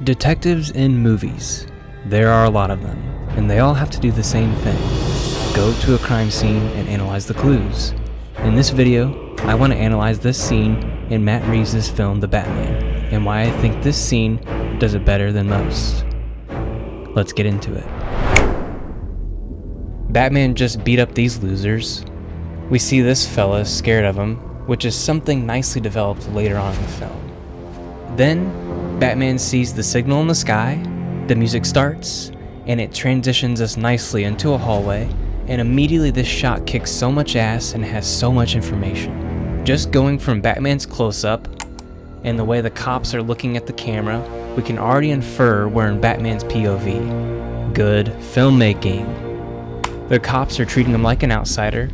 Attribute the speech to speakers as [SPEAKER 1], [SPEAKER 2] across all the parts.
[SPEAKER 1] Detectives in movies. There are a lot of them, and they all have to do the same thing. Go to a crime scene and analyze the clues. In this video, I want to analyze this scene in Matt Reeves' film The Batman, and why I think this scene does it better than most. Let's get into it. Batman just beat up these losers. We see this fella scared of him, which is something nicely developed later on in the film. Then, Batman sees the signal in the sky, the music starts, and it transitions us nicely into a hallway, and immediately this shot kicks so much ass and has so much information. Just going from Batman's close-up, and the way the cops are looking at the camera, we can already infer we're in Batman's POV. Good filmmaking. The cops are treating him like an outsider.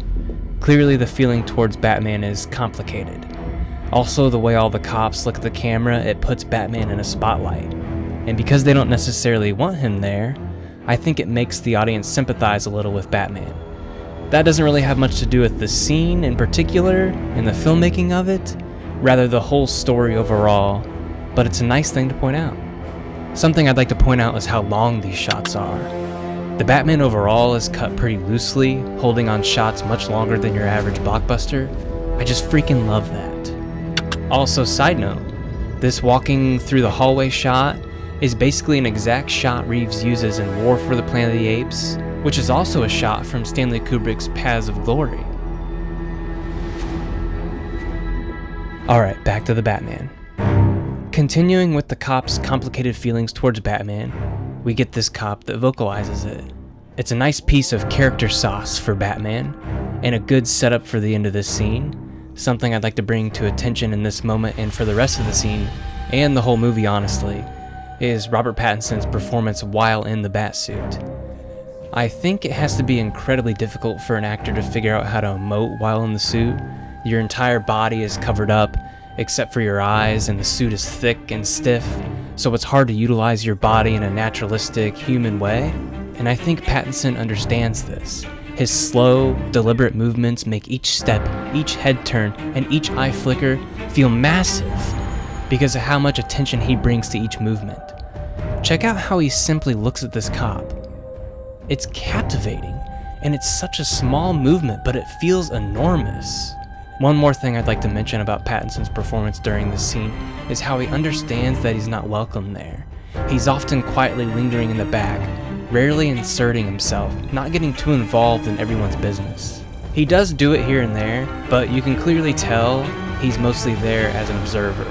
[SPEAKER 1] Clearly the feeling towards Batman is complicated. Also, the way all the cops look at the camera, it puts Batman in a spotlight. And because they don't necessarily want him there, I think it makes the audience sympathize a little with Batman. That doesn't really have much to do with the scene in particular and the filmmaking of it, rather the whole story overall, but it's a nice thing to point out. Something I'd like to point out is how long these shots are. The Batman overall is cut pretty loosely, holding on shots much longer than your average blockbuster. I just freaking love that. Also, side note, this walking through the hallway shot is basically an exact shot Reeves uses in War for the Planet of the Apes, which is also a shot from Stanley Kubrick's Paths of Glory. Alright, back to the Batman. Continuing with the cop's complicated feelings towards Batman, we get this cop that vocalizes it. It's a nice piece of character sauce for Batman, and a good setup for the end of this scene. Something I'd like to bring to attention in this moment and for the rest of the scene, and the whole movie honestly, is Robert Pattinson's performance while in the Batsuit. I think it has to be incredibly difficult for an actor to figure out how to emote while in the suit. Your entire body is covered up, except for your eyes, and the suit is thick and stiff, so it's hard to utilize your body in a naturalistic, human way, and I think Pattinson understands this. His slow, deliberate movements make each step, each head turn, and each eye flicker feel massive because of how much attention he brings to each movement. Check out how he simply looks at this cop. It's captivating, and it's such a small movement, but it feels enormous. One more thing I'd like to mention about Pattinson's performance during this scene is how he understands that he's not welcome there. He's often quietly lingering in the back, rarely inserting himself, not getting too involved in everyone's business. He does do it here and there, but you can clearly tell he's mostly there as an observer.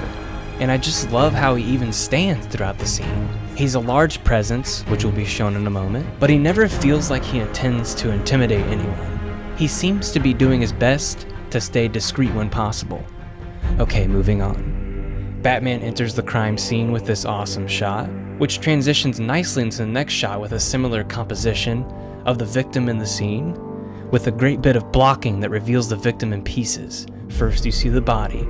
[SPEAKER 1] And I just love how he even stands throughout the scene. He's a large presence, which will be shown in a moment, but he never feels like he intends to intimidate anyone. He seems to be doing his best to stay discreet when possible. Okay, moving on. Batman enters the crime scene with this awesome shot, which transitions nicely into the next shot with a similar composition of the victim in the scene, with a great bit of blocking that reveals the victim in pieces. First you see the body,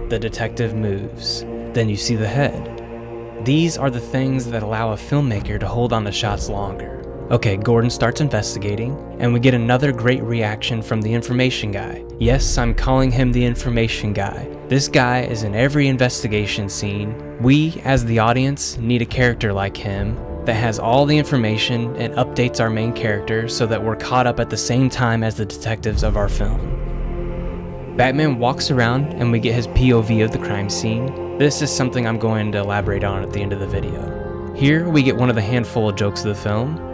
[SPEAKER 1] the detective moves, then you see the head. These are the things that allow a filmmaker to hold on to shots longer. Okay, Gordon starts investigating, and we get another great reaction from the information guy. Yes, I'm calling him the information guy. This guy is in every investigation scene. We, as the audience, need a character like him that has all the information and updates our main character so that we're caught up at the same time as the detectives of our film. Batman walks around and we get his POV of the crime scene. This is something I'm going to elaborate on at the end of the video. Here we get one of the handful of jokes of the film.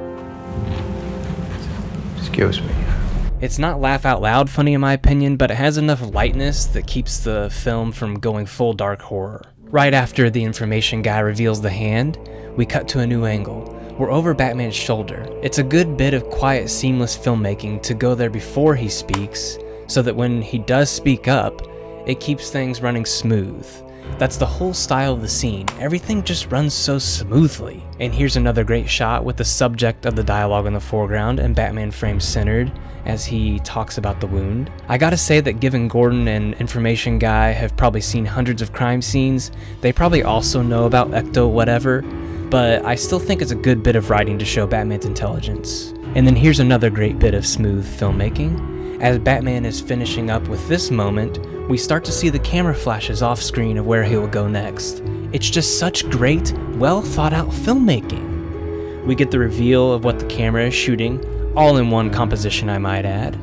[SPEAKER 2] Excuse me.
[SPEAKER 1] It's not laugh out loud funny in my opinion, but it has enough lightness that keeps the film from going full dark horror. Right after the information guy reveals the hand, we cut to a new angle. We're over Batman's shoulder. It's a good bit of quiet, seamless filmmaking to go there before he speaks, so that when he does speak up, it keeps things running smooth. That's the whole style of the scene. Everything just runs so smoothly. And here's another great shot with the subject of the dialogue in the foreground and Batman framed centered as he talks about the wound. I gotta say that given Gordon and information guy have probably seen hundreds of crime scenes, they probably also know about ecto whatever, but I still think it's a good bit of writing to show Batman's intelligence. And then here's another great bit of smooth filmmaking. As Batman is finishing up with this moment, we start to see the camera flashes off screen of where he will go next. It's just such great, well thought out filmmaking. We get the reveal of what the camera is shooting, all in one composition I might add,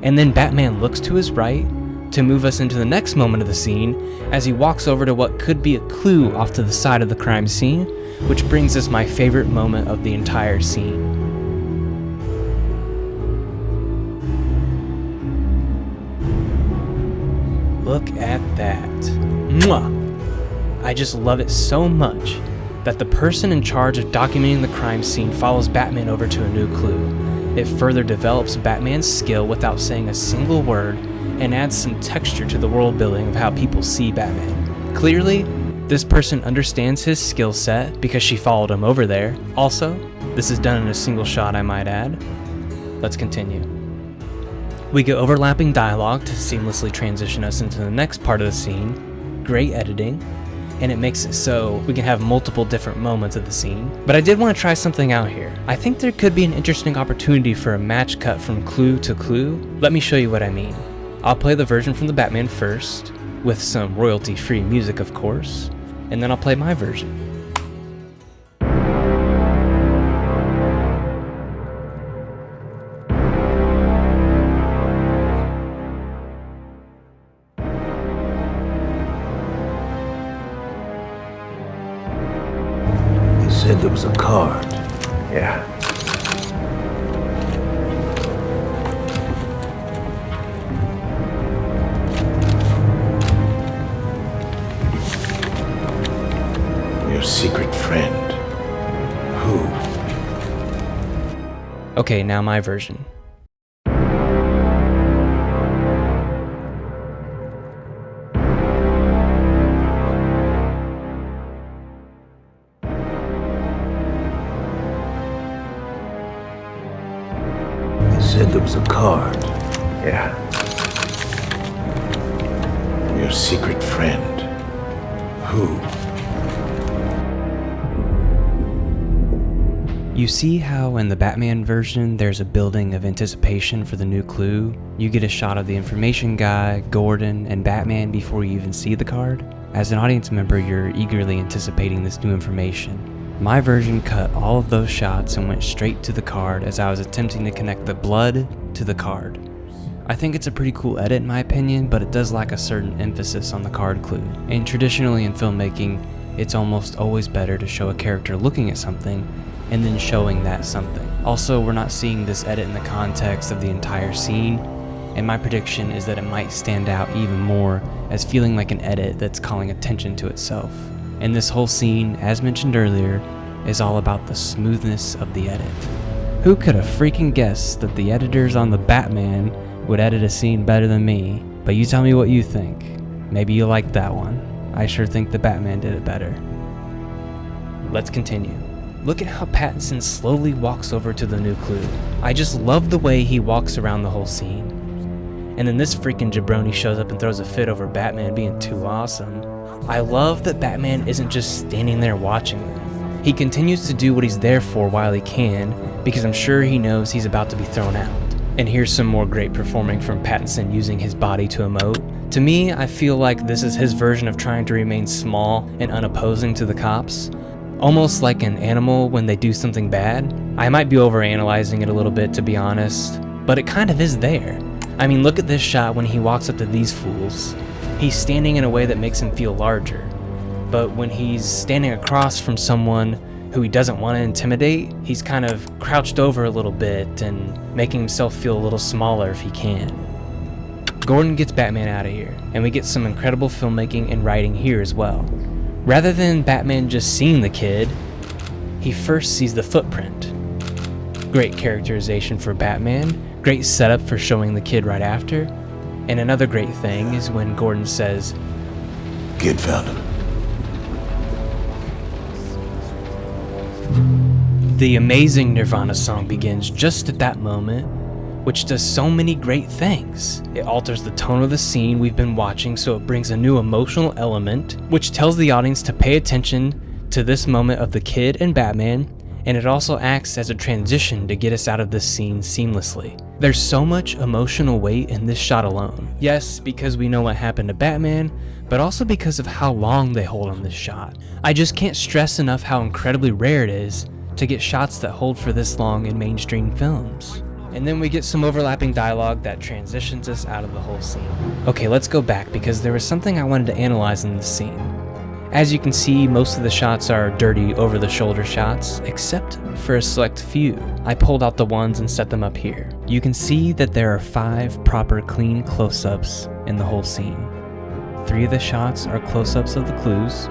[SPEAKER 1] and then Batman looks to his right to move us into the next moment of the scene as he walks over to what could be a clue off to the side of the crime scene, which brings us my favorite moment of the entire scene. Look at that. Mwah! I just love it so much that the person in charge of documenting the crime scene follows Batman over to a new clue. It further develops Batman's skill without saying a single word and adds some texture to the world building of how people see Batman. Clearly, this person understands his skill set because she followed him over there. Also, this is done in a single shot, I might add. Let's continue. We get overlapping dialogue to seamlessly transition us into the next part of the scene. Great editing, and it makes it so we can have multiple different moments of the scene. But I did want to try something out here. I think there could be an interesting opportunity for a match cut from clue to clue. Let me show you what I mean. I'll play the version from the Batman first, with some royalty-free music of course, and then I'll play my version.
[SPEAKER 2] He said there was a card.
[SPEAKER 3] Yeah.
[SPEAKER 2] Your secret friend. Who?
[SPEAKER 1] Okay, now my version.
[SPEAKER 2] He said there was a card.
[SPEAKER 3] Yeah.
[SPEAKER 2] Your secret friend. Who?
[SPEAKER 1] You see how in the Batman version there's a building of anticipation for the new clue? You get a shot of the information guy, Gordon, and Batman before you even see the card. As an audience member, you're eagerly anticipating this new information. My version cut all of those shots and went straight to the card as I was attempting to connect the blood to the card. I think it's a pretty cool edit in my opinion, but it does lack a certain emphasis on the card clue. And traditionally in filmmaking, it's almost always better to show a character looking at something and then showing that something. Also, we're not seeing this edit in the context of the entire scene, and my prediction is that it might stand out even more as feeling like an edit that's calling attention to itself. And this whole scene, as mentioned earlier, is all about the smoothness of the edit. Who could have freaking guessed that the editors on the Batman would edit a scene better than me? But you tell me what you think. Maybe you like that one. I sure think the Batman did it better. Let's continue. Look at how Pattinson slowly walks over to the new clue. I just love the way he walks around the whole scene. And then this freaking jabroni shows up and throws a fit over Batman being too awesome. I love that Batman isn't just standing there watching them. He continues to do what he's there for while he can, because I'm sure he knows he's about to be thrown out. And here's some more great performing from Pattinson using his body to emote. To me, I feel like this is his version of trying to remain small and unopposing to the cops. Almost like an animal when they do something bad. I might be overanalyzing it a little bit, to be honest, but it kind of is there. I mean, look at this shot when he walks up to these fools. He's standing in a way that makes him feel larger. But when he's standing across from someone who he doesn't want to intimidate, he's kind of crouched over a little bit and making himself feel a little smaller if he can. Gordon gets Batman out of here, and we get some incredible filmmaking and writing here as well. Rather than Batman just seeing the kid, he first sees the footprint. Great characterization for Batman, great setup for showing the kid right after, and another great thing is when Gordon says,
[SPEAKER 2] Kid found him.
[SPEAKER 1] The amazing Nirvana song begins just at that moment, which does so many great things. It alters the tone of the scene we've been watching, so it brings a new emotional element, which tells the audience to pay attention to this moment of the kid and Batman, and it also acts as a transition to get us out of this scene seamlessly. There's so much emotional weight in this shot alone. Yes, because we know what happened to Batman, but also because of how long they hold on this shot. I just can't stress enough how incredibly rare it is to get shots that hold for this long in mainstream films. And then we get some overlapping dialogue that transitions us out of the whole scene. Okay, let's go back because there was something I wanted to analyze in this scene. As you can see, most of the shots are dirty over-the-shoulder shots, except for a select few. I pulled out the ones and set them up here. You can see that there are 5 proper clean close-ups in the whole scene. 3 of the shots are close-ups of the clues.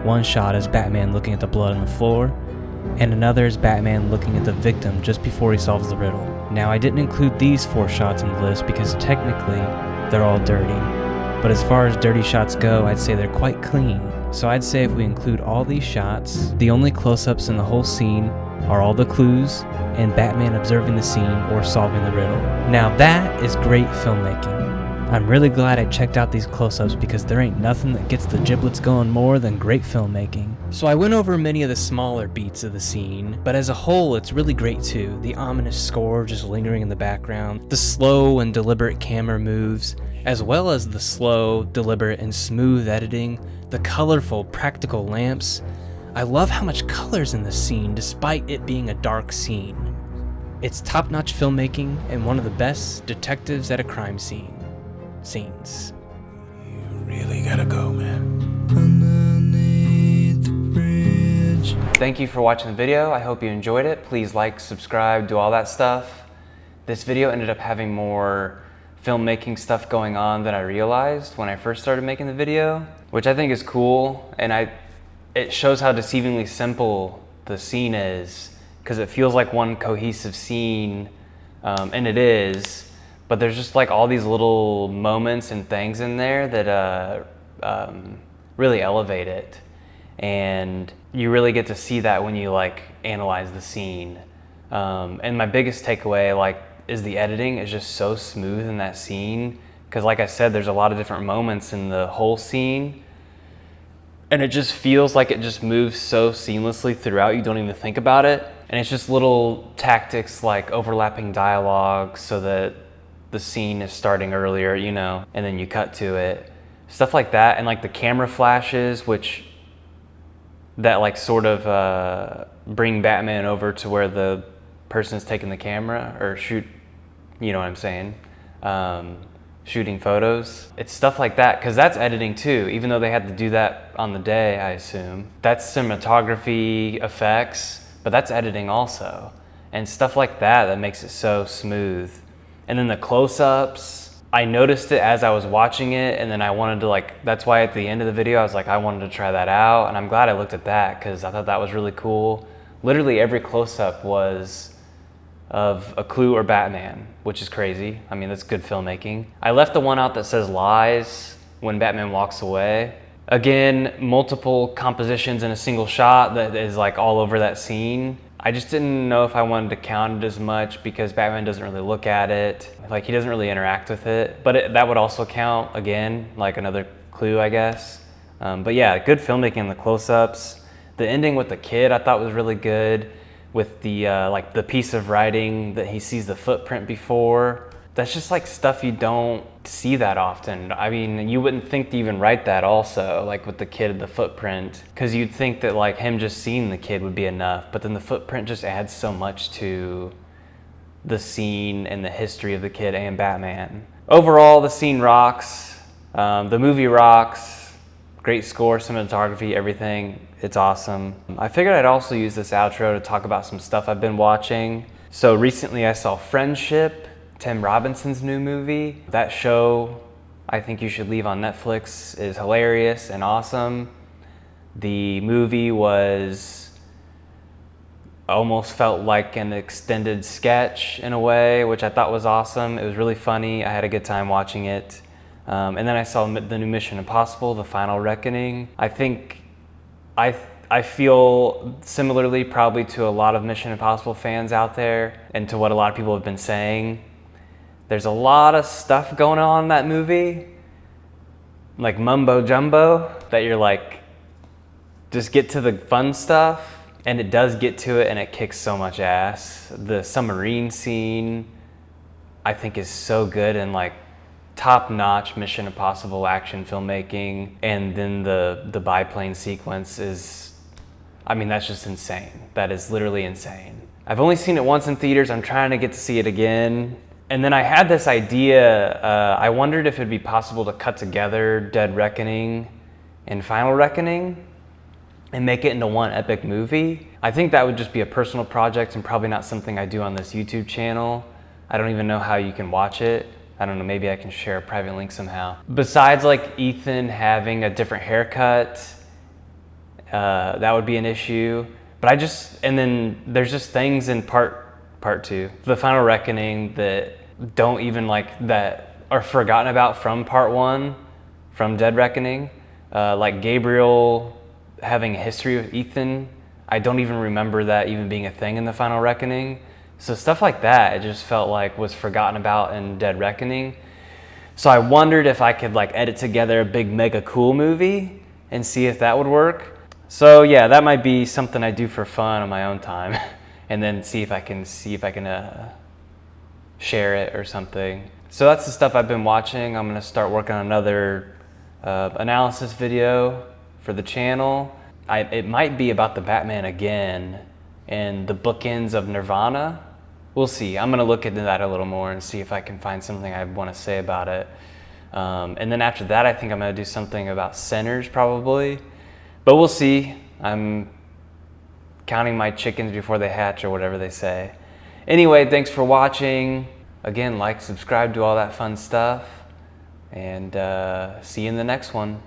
[SPEAKER 1] 1 shot is Batman looking at the blood on the floor, and another is Batman looking at the victim just before he solves the riddle. Now, I didn't include these 4 shots in the list because technically they're all dirty, but as far as dirty shots go, I'd say they're quite clean. So I'd say if we include all these shots, the only close-ups in the whole scene are all the clues and Batman observing the scene or solving the riddle. Now that is great filmmaking. I'm really glad I checked out these close-ups because there ain't nothing that gets the giblets going more than great filmmaking. So I went over many of the smaller beats of the scene, but as a whole it's really great too. The ominous score just lingering in the background, the slow and deliberate camera moves, as well as the slow, deliberate, and smooth editing, the colorful, practical lamps. I love how much color's in this scene despite it being a dark scene. It's top-notch filmmaking and one of the best detectives at a crime scene. Scenes.
[SPEAKER 2] You really gotta go, man.
[SPEAKER 4] Underneath the bridge.
[SPEAKER 1] Thank you for watching the video. I hope you enjoyed it. Please like, subscribe, do all that stuff. This video ended up having more filmmaking stuff going on than I realized when I first started making the video, which I think is cool, and it shows how deceivingly simple the scene is, because it feels like one cohesive scene, and it is. But there's just like all these little moments and things in there that really elevate it. And you really get to see that when you like analyze the scene. And my biggest takeaway is the editing is just so smooth in that scene. Cause like I said, there's a lot of different moments in the whole scene. And it just feels like it just moves so seamlessly throughout, you don't even think about it. And it's just little tactics like overlapping dialogue so that the scene is starting earlier, you know, and then you cut to it. Stuff like that, and like the camera flashes, that like sort of bring Batman over to where the person is taking the camera, or you know what I'm saying, shooting photos. It's stuff like that, because that's editing too, even though they had to do that on the day, I assume. That's cinematography effects, but that's editing also. And stuff like that makes it so smooth. And then the close-ups, I noticed it as I was watching it, and then I wanted to that's why at the end of the video I was like, I wanted to try that out, and I'm glad I looked at that because I thought that was really cool. Literally every close-up was of a clue or Batman, which is crazy. I mean, that's good filmmaking. I left the one out that says lies when Batman walks away. Again, multiple compositions in a single shot that is like all over that scene. I just didn't know if I wanted to count it as much because Batman doesn't really look at it. Like, he doesn't really interact with it. But that would also count, again, like another clue, I guess. But yeah, good filmmaking in the close-ups. The ending with the kid I thought was really good, with the like the piece of writing that he sees the footprint before. That's just like stuff you don't see that often. I mean, you wouldn't think to even write that also, like with the kid and the footprint, because you'd think that like him just seeing the kid would be enough, but then the footprint just adds so much to the scene and the history of the kid and Batman. Overall, the scene rocks. The movie rocks. Great score, cinematography, everything. It's awesome. I figured I'd also use this outro to talk about some stuff I've been watching. So recently I saw Friendship, Tim Robinson's new movie. That show, I think you should leave on Netflix, is hilarious and awesome. The movie almost felt like an extended sketch in a way, which I thought was awesome. It was really funny. I had a good time watching it. And then I saw the new Mission Impossible, The Final Reckoning. I think I feel similarly probably to a lot of Mission Impossible fans out there, and to what a lot of people have been saying. There's a lot of stuff going on in that movie, like mumbo jumbo, that you're like, just get to the fun stuff. And it does get to it, and it kicks so much ass. The submarine scene, I think, is so good and like top-notch Mission Impossible action filmmaking. And then the biplane sequence is, I mean, that's just insane. That is literally insane. I've only seen it once in theaters. I'm trying to get to see it again. And then I had this idea. I wondered if it'd be possible to cut together Dead Reckoning and Final Reckoning and make it into one epic movie. I think that would just be a personal project and probably not something I do on this YouTube channel. I don't even know how you can watch it. I don't know, maybe I can share a private link somehow. Besides like Ethan having a different haircut, that would be an issue. But and then there's just things in part two, the Final Reckoning, that don't even that are forgotten about from part one, from Dead Reckoning. Like Gabriel having a history with Ethan. I don't even remember that even being a thing in the Final Reckoning. So stuff like that, it just felt like was forgotten about in Dead Reckoning. So I wondered if I could like edit together a big mega cool movie and see if that would work. So yeah, that might be something I do for fun on my own time and then see if I can share it or something. So that's the stuff I've been watching. I'm gonna start working on another analysis video for the channel. It might be about the Batman again and the bookends of Nirvana. We'll see. I'm gonna look into that a little more and see if I can find something I wanna say about it. And then after that, I think I'm gonna do something about Sinners probably, but we'll see. I'm counting my chickens before they hatch or whatever they say. Anyway, thanks for watching. Again, like, subscribe, do all that fun stuff, and see you in the next one.